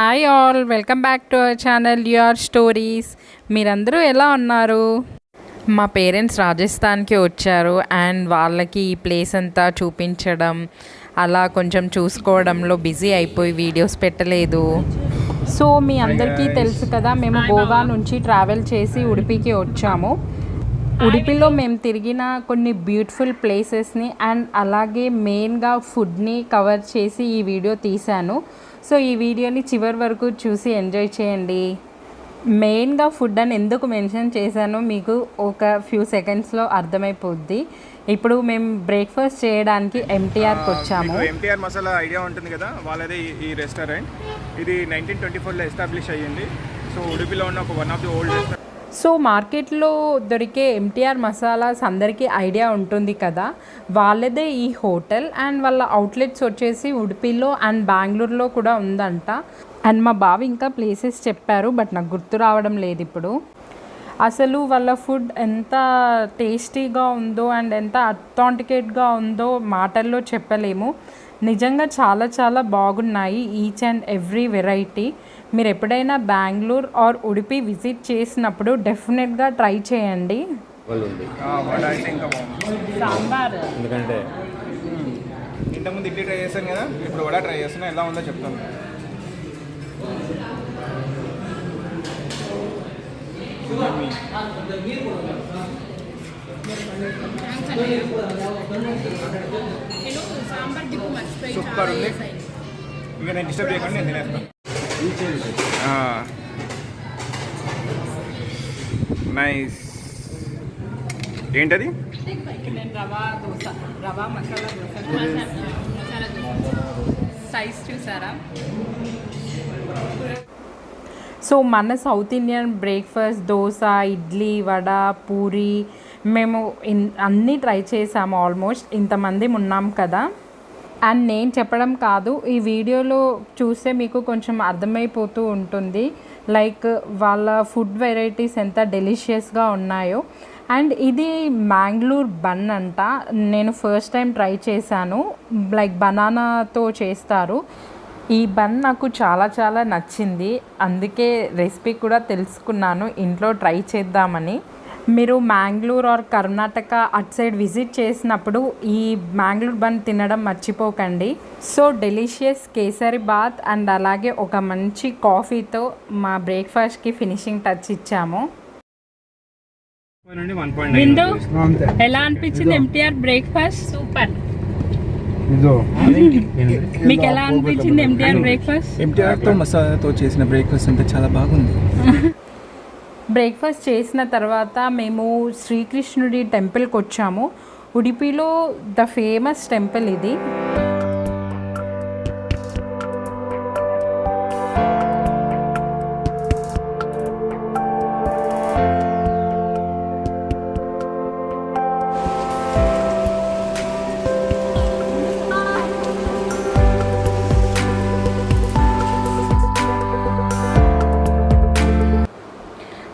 Hi all, welcome back to our channel your stories. మీరందరూ ఎలా ఉన్నారు? మా పేరెంట్స్ రాజస్థాన్కి వచ్చారు అండ్ వాళ్ళకి ఈ ప్లేస్ అంతా చూపించడం అలా కొంచెం చూసుకోవడంలో బిజీ అయిపోయి వీడియోస్ పెట్టలేదు. సో మీ అందరికీ తెలుసు కదా, మేము గోవా నుంచి ట్రావెల్ చేసి ఉడిపికి వచ్చాము. ఉడిపిలో మేము తిరిగిన కొన్ని బ్యూటిఫుల్ ప్లేసెస్ని అండ్ అలాగే మెయిన్గా ఫుడ్ని కవర్ చేసి ఈ వీడియో తీశాను. సో ఈ వీడియోని చివరి వరకు చూసి ఎంజాయ్ చేయండి. మెయిన్గా ఫుడ్ అని ఎందుకు మెన్షన్ చేశానో మీకు ఒక ఫ్యూ సెకండ్స్లో అర్థమైపోద్ది. ఇప్పుడు మేము బ్రేక్ఫాస్ట్ చేయడానికి ఎంటీఆర్కి వచ్చాము. ఎంటీఆర్ మసాలా ఐడియా ఉంటుంది కదా, వాళ్ళదే ఈ రెస్టారెంట్. ఇది 1924లో ఎస్టాబ్లిష్ అయ్యింది. సో ఉడిపిలో ఉన్న ఒక one of the old restaurant. So మార్కెట్లో దొరికే ఎంటీఆర్ మసాలాస్ అందరికీ ఐడియా ఉంటుంది కదా, వాళ్ళదే ఈ హోటల్ అండ్ వాళ్ళ అవుట్లెట్స్ వచ్చేసి ఉడిపిలో అండ్ బెంగళూరులో కూడా ఉందంట. అండ్ మా బావ ఇంకా ప్లేసెస్ చెప్పారు, బట్ నాకు గుర్తు రావడం లేదు ఇప్పుడు. అసలు వాళ్ళ ఫుడ్ ఎంత టేస్టీగా ఉందో అండ్ ఎంత అథెంటికేట్గా ఉందో మాటల్లో చెప్పలేము. నిజంగా చాలా చాలా బాగున్నాయి ఈచ్ అండ్ ఎవ్రీ వెరైటీ. మీరు ఎప్పుడైనా బెంగళూరు ఆర్ ఉడిపి విజిట్ చేసినప్పుడు డెఫినెట్గా ట్రై చేయండి. సాంబార్ ఎందుకంటే ఇంతకుముందు ఇడ్లీ ట్రై చేశాను కదా, ఇప్పుడు వడ ట్రై చేస్తున్నా. ఎలా ఉందో చెప్తాను. సూపర్ ఉంది. ఇంకా నేను డిస్టర్బ్ చేయకుండా నేను తినేస్తాను. నైస్. ఏంటది? రవా మసాలా సైజ్ చూసారా? సో మన south Indian breakfast dosa, idli, vada, puri మేము అన్నీ ట్రై చేసాము. ఆల్మోస్ట్ ఇంతమంది ఉన్నాం కదా. అండ్ నేను చెప్పడం కాదు, ఈ వీడియోలో చూస్తే మీకు కొంచెం అర్థమైపోతూ ఉంటుంది లైక్ వాళ్ళ ఫుడ్ వెరైటీస్ ఎంత డెలిషియస్గా ఉన్నాయో. అండ్ ఇది మ్యాంగ్లూర్ బన్ అంట. నేను ఫస్ట్ టైం ట్రై చేశాను. లైక్ బనానాతో చేస్తారు. ఈ బన్ నాకు చాలా చాలా నచ్చింది, అందుకే రెసిపీ కూడా తెలుసుకున్నాను ఇంట్లో ట్రై చేద్దామని. మీరు మ్యాంగ్లూర్ ఆర్ కర్ణాటక అటు సైడ్ విజిట్ చేసినప్పుడు ఈ మ్యాంగ్లూర్ బన్ తినడం మర్చిపోకండి. So delicious kesari bath and అలాగే ఒక మంచి కాఫీతో మా బ్రేక్ఫాస్ట్కి ఫినిషింగ్ టచ్ ఇచ్చాము. విందు ఎలా అనిపించింది ఎంటీఆర్ బ్రేక్ఫాస్ట్? సూపర్. మీకు ఎలా అనిపించింది ఎంటీఆర్ బ్రేక్ఫాస్ట్? ఎంటీఆర్తో మసాలాతో చేసిన బ్రేక్ఫాస్ట్ అంతా చాలా బాగుంది. బ్రేక్ఫాస్ట్ చేసిన తర్వాత మేము శ్రీకృష్ణుడి టెంపుల్కి వచ్చాము. ఉడిపిలో ద ఫేమస్ టెంపుల్ ఇది.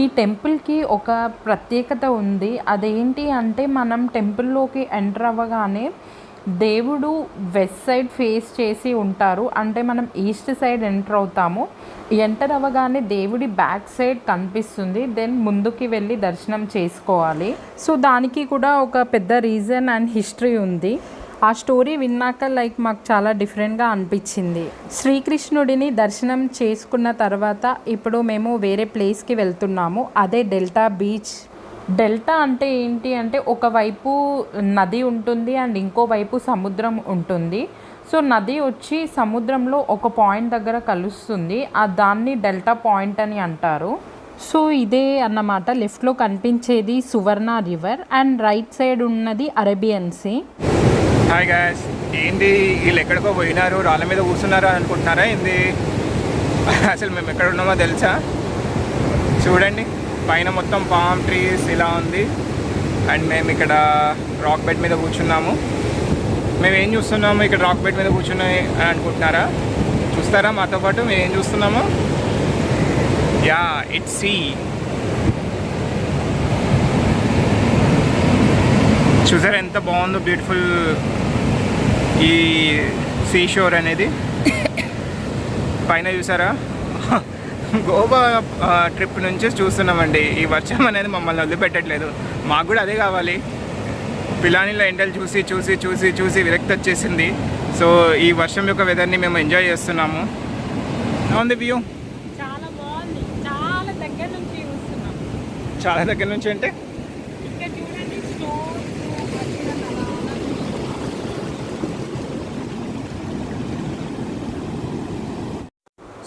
ఈ టెంపుల్కి ఒక ప్రత్యేకత ఉంది. అదేంటి అంటే మనం టెంపుల్లోకి ఎంటర్ అవ్వగానే దేవుడు వెస్ట్ సైడ్ ఫేస్ చేసి ఉంటారు. అంటే మనం ఈస్ట్ సైడ్ ఎంటర్ అవుతాము. ఎంటర్ అవ్వగానే దేవుడి బ్యాక్ సైడ్ కనిపిస్తుంది. దెన్ ముందుకి వెళ్ళి దర్శనం చేసుకోవాలి. సో దానికి కూడా ఒక పెద్ద రీజన్ అండ్ హిస్టరీ ఉంది. ఆ స్టోరీ విన్నాక లైక్ మాకు చాలా డిఫరెంట్గా అనిపించింది. శ్రీకృష్ణుడిని దర్శనం చేసుకున్న తర్వాత ఇప్పుడు మేము వేరే ప్లేస్కి వెళ్తున్నాము. అదే డెల్టా బీచ్. డెల్టా అంటే ఏంటి అంటే ఒకవైపు నది ఉంటుంది అండ్ ఇంకోవైపు సముద్రం ఉంటుంది. సో నది వచ్చి సముద్రంలో ఒక పాయింట్ దగ్గర కలుస్తుంది. దాన్ని డెల్టా పాయింట్ అని అంటారు. సో ఇదే అన్నమాట. లెఫ్ట్లో కనిపించేది సువర్ణ రివర్ అండ్ రైట్ సైడ్ ఉన్నది అరేబియన్ సీ. హాయ్ గాయ్స్, ఏంటి వీళ్ళు ఎక్కడికో పోయినారు, రాళ్ళ మీద కూర్చున్నారు అని అనుకుంటున్నారా ఏంది? అసలు మేము ఎక్కడ ఉన్నామో తెలుసా? చూడండి, పైన మొత్తం పామ్ ట్రీస్ ఇలా ఉంది అండ్ మేము ఇక్కడ రాక్ బెడ్ మీద కూర్చున్నాము. మేము ఏం చూస్తున్నాము ఇక్కడ రాక్ బెడ్ మీద కూర్చున్నాయి అని అనుకుంటున్నారా? చూస్తారా మాతో పాటు మేము ఏం చూస్తున్నాము? Yeah, it's sea. చూసారా ఎంత బాగుందో బ్యూటిఫుల్ ఈ సీ షోర్ అనేది. పైన చూసారా గోవా ట్రిప్ నుంచి చూస్తున్నామండి. ఈ వర్షం అనేది మమ్మల్ని వదిలిపెట్టట్లేదు. మాకు కూడా అదే కావాలి. పిలానీలో ఎండలు చూసి చూసి చూసి చూసి విరక్తి వచ్చేసింది. సో ఈ వర్షం యొక్క వెదర్ని మేము ఎంజాయ్ చేస్తున్నాము. ఉంది వ్యూ చాలా బాగుంది. చాలా దగ్గర నుంచి చూస్తున్నాం. చాలా దగ్గర నుంచి అంటే ఇక్కడ చూడండి,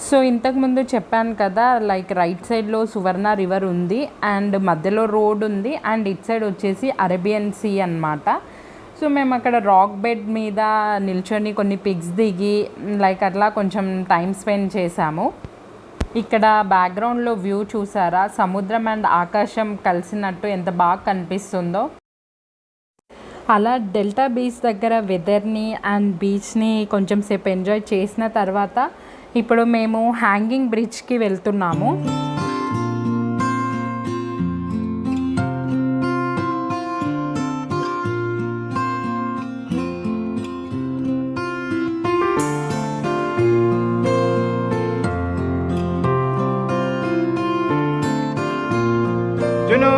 సో ఇంతకుముందు చెప్పాను కదా, లైక్ రైట్ సైడ్లో సువర్ణ రివర్ ఉంది అండ్ మధ్యలో రోడ్ ఉంది అండ్ ఇట్ సైడ్ వచ్చేసి అరేబియన్ సీ అన్నమాట. సో మేము అక్కడ రాక్ బెడ్ మీద నిల్చొని కొన్ని పిక్స్ దిగి లైక్ అట్లా కొంచెం టైం స్పెండ్ చేశాము. ఇక్కడ బ్యాక్గ్రౌండ్లో వ్యూ చూసారా, సముద్రం అండ్ ఆకాశం కలిసినట్టు ఎంత బాగా కనిపిస్తుందో. అలా డెల్టా బీచ్ దగ్గర వెదర్ని అండ్ బీచ్ని కొంచెం సేపు ఎంజాయ్ చేసిన తర్వాత ఇప్పుడు మేము హ్యాంగింగ్ బ్రిడ్జ్కి వెళ్తున్నాము. జును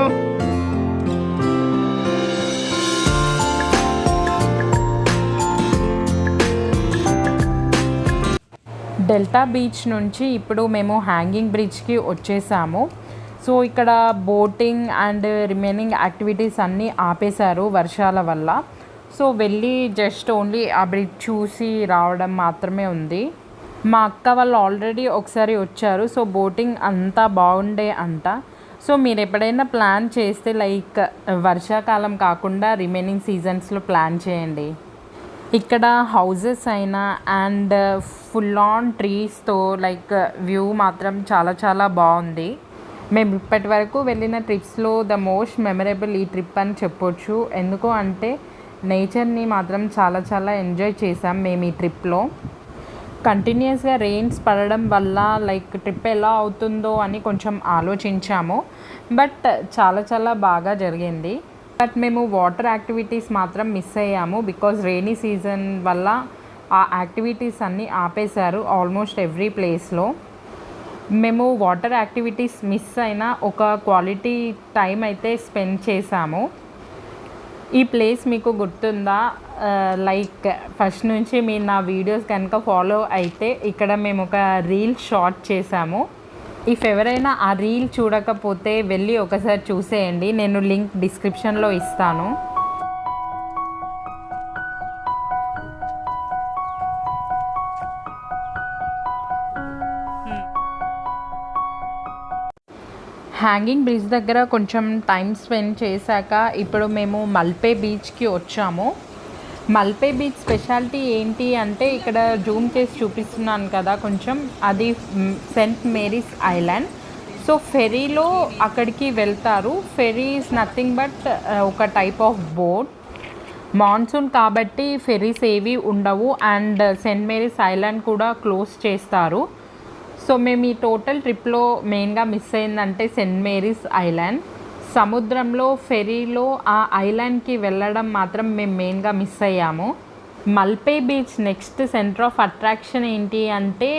డెల్టా బీచ్ నుంచి ఇప్పుడు మేము హ్యాంగింగ్ బ్రిడ్జ్కి వచ్చేసాము. సో ఇక్కడ బోటింగ్ అండ్ రిమైనింగ్ యాక్టివిటీస్ అన్నీ ఆపేశారు వర్షాల వల్ల. సో వెళ్ళి జస్ట్ ఓన్లీ ఆ బ్రిడ్జ్ చూసి రావడం మాత్రమే ఉంది. మా అక్క వాళ్ళు ఆల్రెడీ ఒకసారి వచ్చారు. సో బోటింగ్ అంతా బాగుండే అంట. సో మీరు ఎప్పుడైనా ప్లాన్ చేస్తే లైక్ వర్షాకాలం కాకుండా రిమైనింగ్ సీజన్స్లో ప్లాన్ చేయండి. ఇక్కడ హౌజెస్ అయినా అండ్ ఫుల్ ఆన్ ట్రీస్తో లైక్ వ్యూ మాత్రం చాలా చాలా బాగుంది. మేము ఇప్పటి వరకు వెళ్ళిన ట్రిప్స్లో ద మోస్ట్ మెమరబుల్ ఈ ట్రిప్ అని చెప్పొచ్చు. ఎందుకు అంటే నేచర్ని మాత్రం చాలా చాలా ఎంజాయ్ చేసాం మేము ఈ ట్రిప్లో. కంటిన్యూస్గా రెయిన్స్ పడడం వల్ల లైక్ ట్రిప్ ఎలా అవుతుందో అని కొంచెం ఆలోచించాము. బట్ చాలా చాలా బాగా జరిగింది. బట్ మేము వాటర్ యాక్టివిటీస్ మాత్రం మిస్ అయ్యాము. బికాజ్ రెయినీ సీజన్ వల్ల ఆ యాక్టివిటీస్ అన్నీ ఆపేశారు ఆల్మోస్ట్ ఎవ్రీ ప్లేస్లో. మేము వాటర్ యాక్టివిటీస్ మిస్ అయినా ఒక క్వాలిటీ టైం అయితే స్పెండ్ చేసాము. ఈ ప్లేస్ మీకు గుర్తుందా? లైక్ ఫస్ట్ నుంచి మీరు నా వీడియోస్ కనుక ఫాలో అయితే ఇక్కడ మేము ఒక రీల్ షాట్ చేసాము. ఇఫ్ ఎవరైనా ఆ రీల్ చూడకపోతే వెళ్ళి ఒకసారి చూసేయండి. నేను లింక్ డిస్క్రిప్షన్లో ఇస్తాను. హ్యాంగింగ్ బ్రిడ్జ్ దగ్గర కొంచెం టైం స్పెండ్ చేశాక ఇప్పుడు మేము మల్పే బీచ్కి వచ్చాము. మల్పే బీచ్ స్పెషాలిటీ ఏంటి అంటే ఇక్కడ జూమ్ చేసి చూపిస్తున్నాను కదా కొంచెం, అది సెయింట్ మేరీస్ ఐలాండ్. సో ఫెరీలో అక్కడికి వెళ్తారు. ఫెరీ ఈజ్ నథింగ్ బట్ ఒక టైప్ ఆఫ్ బోట్. మాన్సూన్ కాబట్టి ఫెరీస్ ఏవి ఉండవు అండ్ సెయింట్ మేరీస్ ఐలాండ్ కూడా క్లోజ్ చేస్తారు. సో మేము ఈ టోటల్ ట్రిప్లో మెయిన్గా మిస్ అయిందంటే సెయింట్ మేరీస్ ఐలాండ్. సముద్రంలో ఫెరీలో ఆ ఐలాండ్కి వెళ్ళడం మాత్రం మేము మెయిన్గా మిస్ అయ్యాము. Malpe beach next center of attraction ఏంటి అంటే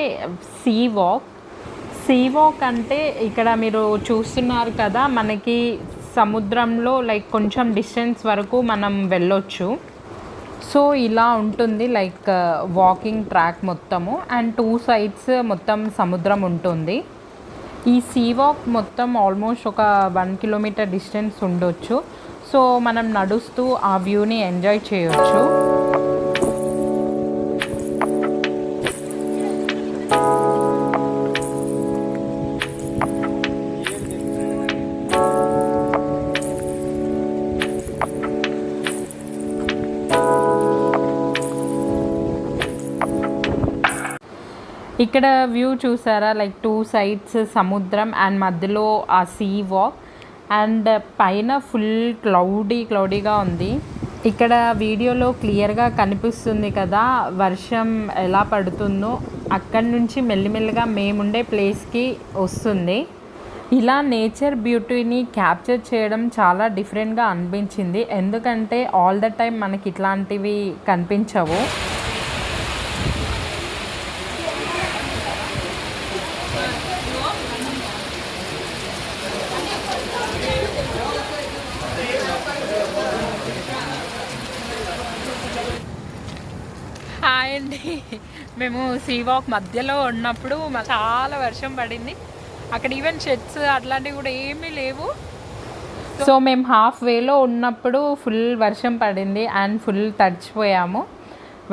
సీ వాక్. సీ వాక్ అంటే ఇక్కడ మీరు చూస్తున్నారు కదా, మనకి సముద్రంలో లైక్ కొంచెం డిస్టెన్స్ వరకు మనం వెళ్ళొచ్చు. సో ఇలా ఉంటుంది లైక్ వాకింగ్ ట్రాక్ మొత్తము అండ్ 2 సైడ్స్ మొత్తం సముద్రం ఉంటుంది. ఈ సీ వాక్ మొత్తం ఆల్మోస్ట్ ఒక 1 కిలోమీటర్ డిస్టెన్స్ ఉండొచ్చు. సో మనం నడుస్తూ ఆ వ్యూని ఎంజాయ్ చేయొచ్చు. ఇక్కడ వ్యూ చూసారా, లైక్ 2 సైడ్స్ సముద్రం అండ్ మధ్యలో ఆ సీ వాక్ అండ్ పైన ఫుల్ క్లౌడీగా ఉంది. ఇక్కడ వీడియోలో క్లియర్గా కనిపిస్తుంది కదా వర్షం ఎలా పడుతుందో. అక్కడి నుంచి మెల్లిమెల్లిగా మేముండే ప్లేస్కి వస్తుంది. ఇలా నేచర్ బ్యూటీని క్యాప్చర్ చేయడం చాలా డిఫరెంట్గా అనిపించింది. ఎందుకంటే ఆల్ ద టైం మనకి ఇట్లాంటివి కనిపించవు. హాయ్ అండి. మేము సీ వాక్ మధ్యలో ఉన్నప్పుడు చాలా వర్షం పడింది. అక్కడ ఈవెన్ షెడ్స్ అట్లాంటివి కూడా ఏమీ లేవు. సో మేము హాఫ్ వేలో ఉన్నప్పుడు ఫుల్ వర్షం పడింది అండ్ ఫుల్ తడిచిపోయాము.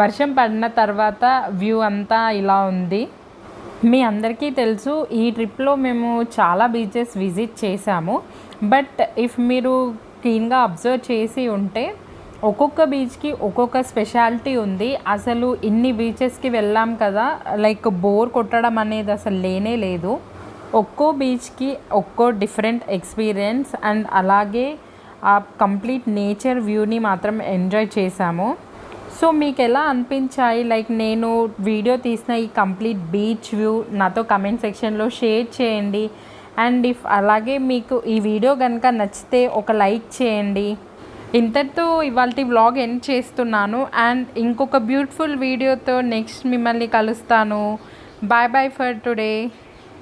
వర్షం పడిన తర్వాత వ్యూ అంతా ఇలా ఉంది. మీ అందరికీ తెలుసు ఈ ట్రిప్లో మేము చాలా బీచెస్ విజిట్ చేసాము. బట్ ఇఫ్ మీరు క్లీన్గా అబ్జర్వ్ చేసి ఉంటే ఒక్కొక్క బీచ్కి ఒక్కొక్క స్పెషాలిటీ ఉంది. అసలు ఇన్ని బీచెస్కి వెళ్ళాం కదా, లైక్ బోర్ కొట్టడం అనేది అసలు లేనే లేదు. ఒక్కో బీచ్కి ఒక్కో డిఫరెంట్ ఎక్స్పీరియన్స్ అండ్ అలాగే ఆ కంప్లీట్ నేచర్ వ్యూని మాత్రం ఎంజాయ్ చేశాము. సో మీకు ఎలా అనిపించాయి, లైక్ నేను వీడియో తీసిన ఈ కంప్లీట్ బీచ్ వ్యూ నాతో కమెంట్ సెక్షన్లో షేర్ చేయండి. అండ్ ఇఫ్ అలాగే మీకు ఈ వీడియో కనుక నచ్చితే ఒక లైక్ చేయండి. ఇంతటితో ఇవాళ వ్లాగ్ ఎండ్ చేస్తున్నాను అండ్ ఇంకొక బ్యూటిఫుల్ వీడియోతో నెక్స్ట్ మిమ్మల్ని కలుస్తాను. Bye bye for today.